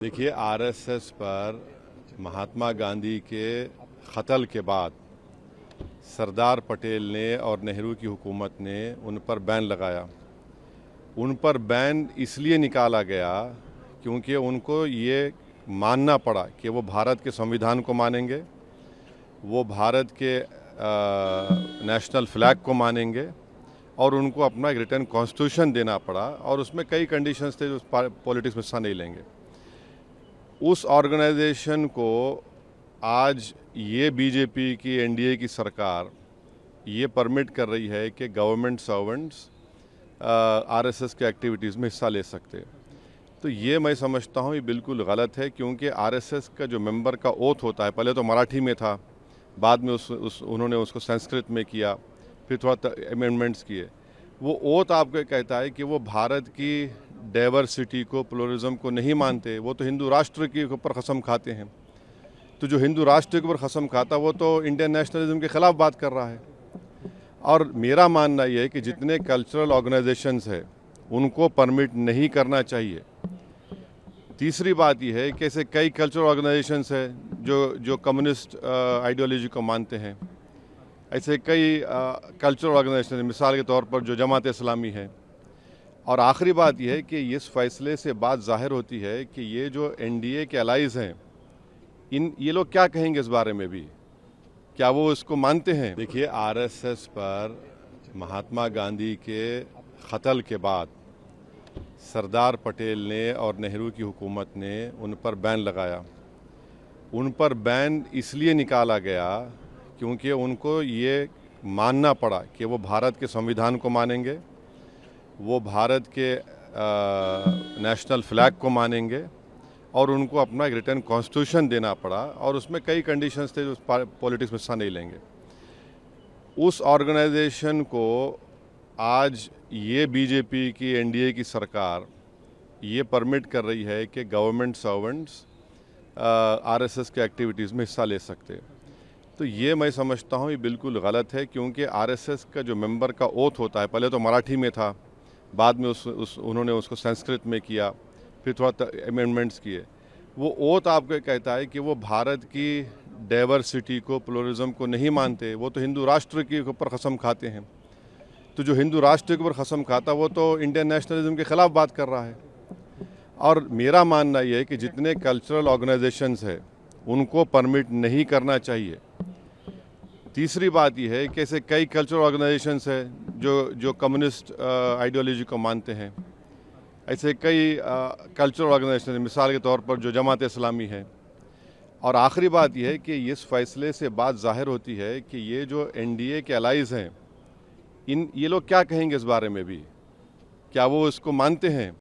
देखिए, आरएसएस पर महात्मा गांधी के कत्ल के बाद सरदार पटेल ने और नेहरू की हुकूमत ने उन पर बैन लगाया। उन पर बैन इसलिए निकाला गया क्योंकि उनको ये मानना पड़ा कि वो भारत के संविधान को मानेंगे, वो भारत के नेशनल फ्लैग को मानेंगे और उनको अपना एक रिटर्न कॉन्स्टिट्यूशन देना पड़ा और उसमें कई कंडीशंस थे जो पॉलिटिक्स में हिस्सा नहीं लेंगे। उस ऑर्गेनाइजेशन को आज ये बीजेपी की एनडीए की सरकार ये परमिट कर रही है कि गवर्नमेंट सर्वेंट्स आरएसएस के एक्टिविटीज़ में हिस्सा ले सकते हैं। तो ये मैं समझता हूँ ये बिल्कुल गलत है, क्योंकि आरएसएस का जो मेंबर का ओथ होता है, पहले तो मराठी में था, बाद में उन्होंने उसको संस्कृत में किया, फिर थोड़ा अमेंडमेंट्स किए। वो ओथ आपको कहता है कि वो भारत की डाइवर्सिटी को, प्लुरलिज्म को नहीं मानते। वो तो हिंदू राष्ट्र के ऊपर कसम खाते हैं। तो जो हिंदू राष्ट्र के ऊपर कसम खाता वो तो इंडियन नेशनलिज्म के ख़िलाफ़ बात कर रहा है। और मेरा मानना ये है कि जितने कल्चरल ऑर्गेनाइजेशंस हैं उनको परमिट नहीं करना चाहिए। तीसरी बात यह है कि ऐसे कई कल्चरल ऑर्गेनाइजेशंस हैं जो कम्युनिस्ट आइडियोलॉजी को मानते हैं। ऐसे कई कल्चरल ऑर्गेनाइजेशन हैं, मिसाल के तौर पर जो जमात इस्लामी है। और आखिरी बात यह है कि इस फैसले से बात जाहिर होती है कि ये जो एनडीए के अलाइज हैं, ये लोग क्या कहेंगे इस बारे में भी, क्या वो इसको मानते हैं? देखिए, आरएसएस पर महात्मा गांधी के कत्ल के बाद सरदार पटेल ने और नेहरू की हुकूमत ने उन पर बैन लगाया। उन पर बैन इसलिए निकाला गया क्योंकि उनको ये मानना पड़ा कि वो भारत के संविधान को मानेंगे, वो भारत के नेशनल फ्लैग को मानेंगे और उनको अपना एक रिटर्न कॉन्स्टिट्यूशन देना पड़ा और उसमें कई कंडीशंस थे जो पॉलिटिक्स में हिस्सा नहीं लेंगे। उस ऑर्गेनाइजेशन को आज ये बीजेपी की एनडीए की सरकार ये परमिट कर रही है कि गवर्नमेंट सर्वेंट्स आरएसएस के एक्टिविटीज़ में हिस्सा ले सकते हैं। तो ये मैं समझता हूँ ये बिल्कुल गलत है, क्योंकि आरएसएस का जो मेंबर का ओथ होता है, पहले तो मराठी में था, बाद में उन्होंने उसको संस्कृत में किया, फिर थोड़ा अमेंडमेंट्स किए। वो ओथ आपको कहता है कि वो भारत की डाइवर्सिटी को, प्लुरलिज्म को नहीं मानते। वो तो हिंदू राष्ट्र के ऊपर कसम खाते हैं। तो जो हिंदू राष्ट्र के ऊपर कसम खाता वो तो इंडियन नेशनलिज्म के ख़िलाफ़ बात कर रहा है। और मेरा मानना ये है कि जितने कल्चरल ऑर्गेनाइजेशंस हैं उनको परमिट नहीं करना चाहिए। तीसरी बात यह है कि ऐसे कई कल्चरल ऑर्गेनाइजेशंस हैं जो कम्युनिस्ट आइडियोलॉजी को मानते हैं। ऐसे कई कल्चरल ऑर्गेनाइजेशन हैं, मिसाल के तौर पर जो जमात इस्लामी है। और आखिरी बात यह है कि इस फैसले से बात जाहिर होती है कि ये जो एनडीए के अलाइज हैं, ये लोग क्या कहेंगे इस बारे में भी, क्या वो इसको मानते हैं?